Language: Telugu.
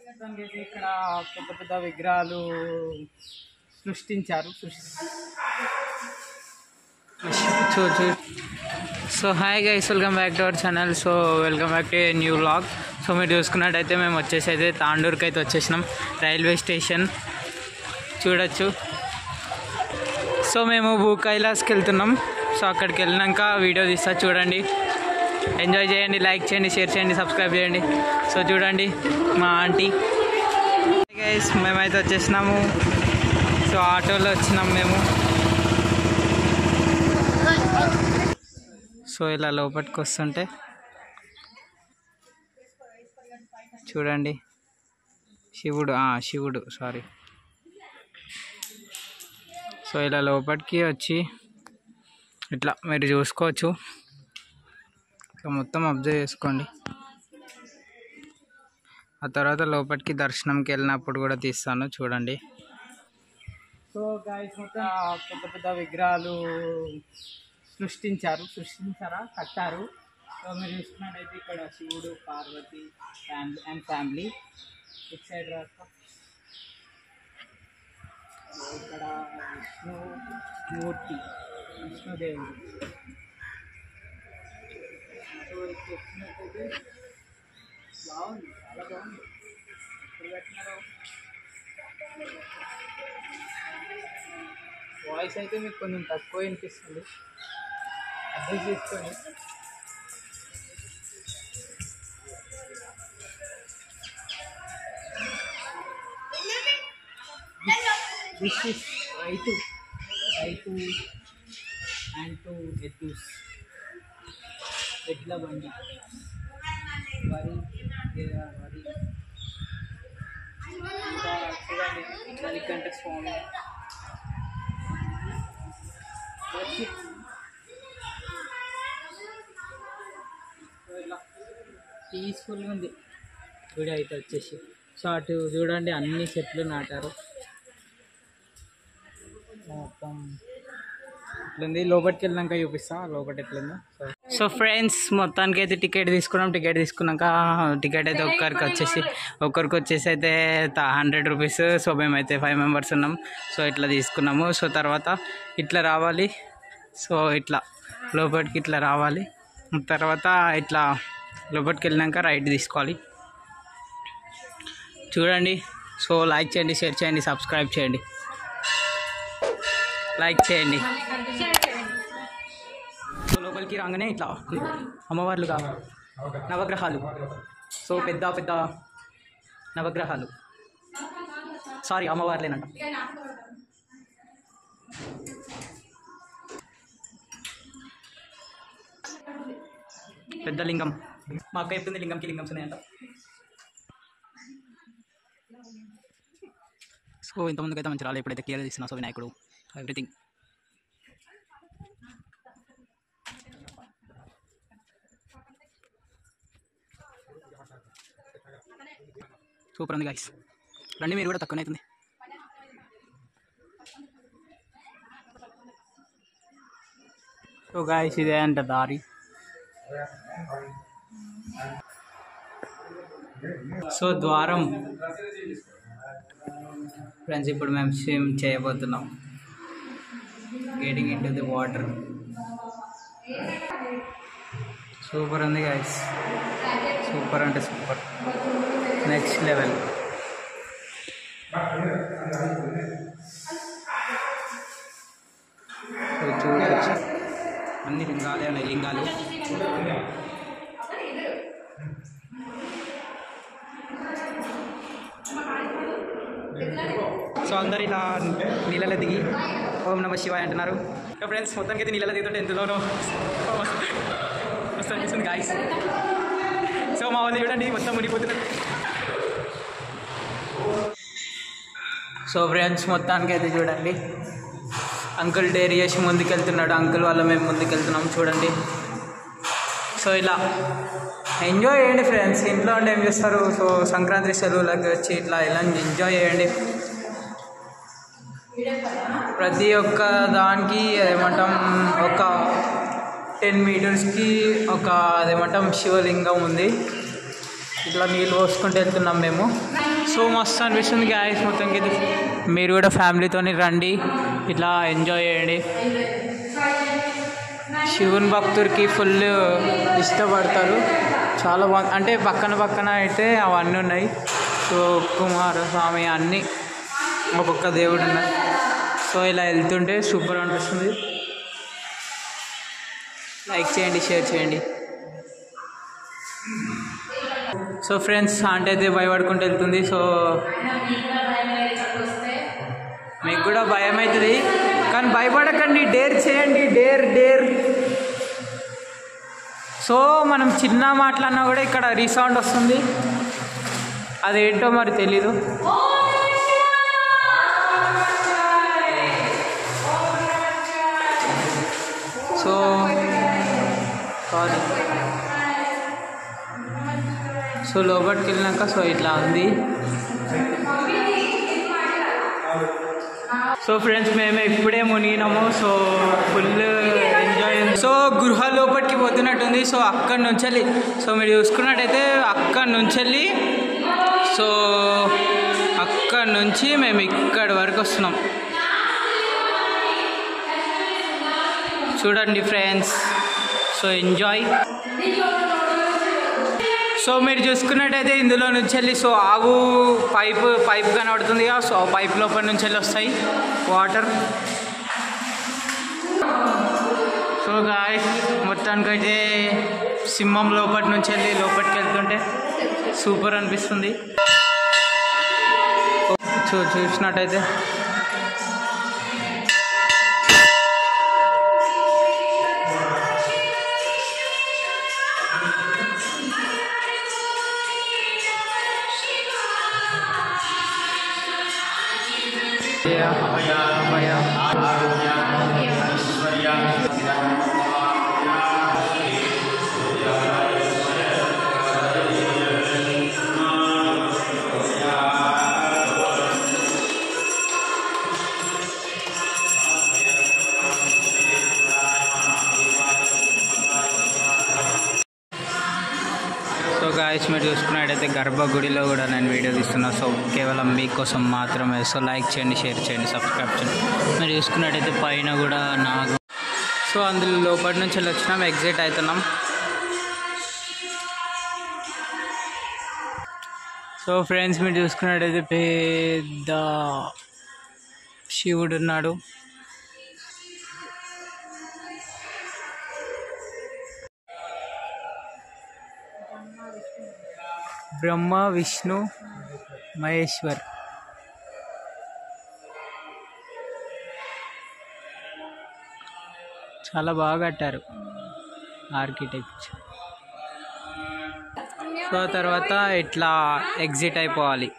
ఇక్కడ పెద్ద పెద్ద విగ్రహాలు సృష్టించారు. So hi guys, welcome back to our channel. So welcome back to new vlog. So మీరు చూసుకున్నట్టయితే మేము వచ్చేసి అయితే తాండూరుకి అయితే వచ్చేసినాం, రైల్వే స్టేషన్ చూడొచ్చు. సో మేము భూ కైలాస్కి వెళ్తున్నాం. సో అక్కడికి వెళ్ళినాక వీడియో తీస్తా, చూడండి, ఎంజాయ్ చేయండి, లైక్ చేయండి, షేర్ చేయండి, సబ్స్క్రైబ్ చేయండి. సో చూడండి మా ఆంటీ. గైస్ మేమైతే వచ్చేసినాము. సో ఆటోలో వచ్చినాం మేము. సో ఇలా లోపలికి వస్తుంటే చూడండి శివుడు సారీ. సో ఇలా లోపలికి వచ్చి ఇట్లా మీరు చూసుకోవచ్చు. ఇట్లా మొత్తం అబ్జర్వ్ చేసుకోండి. ఆ తర్వాత లోపలికి దర్శనంకి వెళ్ళినప్పుడు కూడా తీస్తాను, చూడండి. సో గాయ్స్ మొత్తం పెద్ద పెద్ద విగ్రహాలు కట్టారు. సో మీరు చూసుకున్నట్టయితే ఇక్కడ శివుడు, పార్వతి అండ్ ఫ్యామిలీ. ఇట్ సైడ్ రాస్తా ఇక్కడ విష్ణుదేవుడు. సో చూసుకున్నట్టయితే బాగుంది, చాలా బాగుంది. ఎప్పుడు పెట్టినారో వాయిస్ అయితే మీకు కొంచెం తక్కువ వినిపిస్తుంది, అడ్జస్ట్ చేసుకొని. దిస్ ఇస్ రైతు అండ్ టు ఎడ్ల బండి, వరి ఇంకా చూడండి మణికంఠ స్వామి. ఇలా పీస్ఫుల్గా ఉంది గుడి అయితే వచ్చేసి. సో అటు చూడండి అన్ని చెట్లు నాటారు మొత్తం. ఇట్లుంది, లోపలికి వెళ్ళినాక చూపిస్తా లోపల ఎట్లుందో. సో ఫ్రెండ్స్ మొత్తానికి అయితే టికెట్ తీసుకున్నాం. టికెట్ తీసుకున్నాక టికెట్ అయితే ఒక్కరికి వచ్చేసి అయితే 100 రూపీస్. సో మేమైతే 5 మెంబర్స్ ఉన్నాం. సో ఇట్లా తీసుకున్నాము. సో తర్వాత ఇట్లా రావాలి. సో ఇట్లా లోపలికి ఇట్లా రావాలి. తర్వాత ఇట్లా లోపలికి వెళ్ళినాక రైట్ తీసుకోవాలి, చూడండి. సో లైక్ చేయండి, షేర్ చేయండి, సబ్స్క్రైబ్ చేయండి, లైక్ చేయండి. సో లోపలికి రాగానే ఇట్లా అమ్మవార్లు కావాలి, నవగ్రహాలు. సో పెద్ద పెద్ద నవగ్రహాలు, సారీ అమ్మవార్లేనంట. పెద్ద లింగం, మా అక్క చెప్తుంది లింగంకి లింగమ్స్ ఉన్నాయంట. సో ఇంతమందికి అయితే మంచి రాలేదు, ఎప్పుడైతే క్లియర్ చేస్తున్నా. సో వినాయకుడు ఎవ్రీథింగ్. సూపర్ ఉంది గాయ్స్, రండి మీరు కూడా, తక్కువనే అవుతుంది. సో గాయ్స్ ఇదే అంట దారి. సో ద్వారం ఫ్రెండ్స్, ఇప్పుడు మేము స్విమ్ చేయబోతున్నాం, getting in to the water. Super ఉంది గాయ్స్, సూపర్ అంటే సూపర్, నెక్స్ట్ లెవెల్. చూడవచ్చు అన్ని లింగాలే ఉన్నాయి, లింగాలు. సో అందరు ఇలా నీళ్ళలో దిగి ఓం నమః శివాయ అంటున్నారు. ఫ్రెండ్స్ మొత్తానికి అయితే నీళ్ళలో దిగుతుంటే ఎంతలోనో వస్తుంది అనిపిస్తుంది గాయ్స్. సో మా వాళ్ళు చూడండి మొత్తం మునిగిపోతున్నారు. సో ఫ్రెండ్స్ మొత్తానికి అయితే చూడండి అంకుల్ డైరీ చేసి ముందుకెళ్తున్నాడు. అంకుల్ వల్ల మేము ముందుకెళ్తున్నాం, చూడండి. సో ఇలా ఎంజాయ్ చేయండి ఫ్రెండ్స్. ఇంట్లో ఉండి ఏం చేస్తారు? సో సంక్రాంతి సెలవులకు వచ్చి ఇట్లా ఇలా ఎంజాయ్ చేయండి. ప్రతి ఒక్క దానికి ఏమంటాం ఒక 10 మీటర్స్కి ఒక అదేమంటాం శివలింగం ఉంది. ఇట్లా నీళ్ళు పోసుకుంటూ వెళ్తున్నాం మేము. సో మస్తు అనిపిస్తుంది గాయస్ మొత్తంకి. మీరు కూడా ఫ్యామిలీతో రండి, ఇట్లా ఎంజాయ్ చేయండి. శివుని భక్తుడికి ఫుల్ ఇష్టపడతారు, చాలా బాగుంది. అంటే పక్కన పక్కన అయితే అవన్నీ ఉన్నాయి. సో కుమారస్వామి అన్నీ ఒక్కొక్క దేవుడు ఉన్నాయి. సో ఇలా వెళ్తుంటే సూపర్ అనిపిస్తుంది. లైక్ చేయండి, షేర్ చేయండి. సో ఫ్రెండ్స్ ఆంటీ అయితే భయపడుకుంటూ వెళ్తుంది. సో మీకు కూడా భయం అవుతుంది కానీ భయపడకండి, డేర్ చేయండి, డేర్. సో మనం చిన్న మాట్లాడినా కూడా ఇక్కడ రీసౌండ్ వస్తుంది, అదేంటో మరి తెలీదు. So sorry. సో లోపలికి వెళ్ళినాక సో ఇట్లా ఉంది. సో ఫ్రెండ్స్ మేము ఇప్పుడే మునిగినాము. So full enjoy. సో గృహ లోపలికి పోతున్నట్టుంది. సో అక్కడి నుంచి వెళ్ళి, సో మీరు చూసుకున్నట్టయితే అక్కడి నుంచి వెళ్ళి, సో అక్కడి నుంచి మేము ఇక్కడి వరకు వస్తున్నాం. చూడండి ఫ్రెండ్స్, సో ఎంజాయ్. సో మీరు చూసుకున్నట్టయితే ఇందులో నుంచి వెళ్ళి సో ఆవు పైప్ కనబడుతుంది కదా, సో పైప్ లోపల నుంచి వెళ్ళి వస్తాయి వాటర్. సో గాయ్స్ మొత్తానికైతే సింహం లోపటి నుంచి వెళ్ళి లోపలికి వెళ్తుంటే సూపర్ అనిపిస్తుంది. చూసినట్టయితే గాయస్ మీరు చూసుకున్నట్టయితే గర్భగుడిలో కూడా నేను వీడియో తీస్తున్నా. సో కేవలం మీకోసం మాత్రమే. సో లైక్ చేయండి, షేర్ చేయండి, సబ్స్క్రైబ్ చేయండి. మీరు చూసుకున్నట్టయితే పైన కూడా నాగు. సో అందులో లోపటి నుంచి వచ్చినాం, ఎగ్జిట్ అవుతున్నాం. సో ఫ్రెండ్స్ మీరు చూసుకున్నట్టయితే పెద్ద శివుడు ఉన్నాడు. బ్రహ్మ, విష్ణు, మహేశ్వర్. చాలా బాగా కట్టారు ఆర్కిటెక్చర్. సో తర్వాత ఇట్లా ఎగ్జిట్ అయిపోవాలి.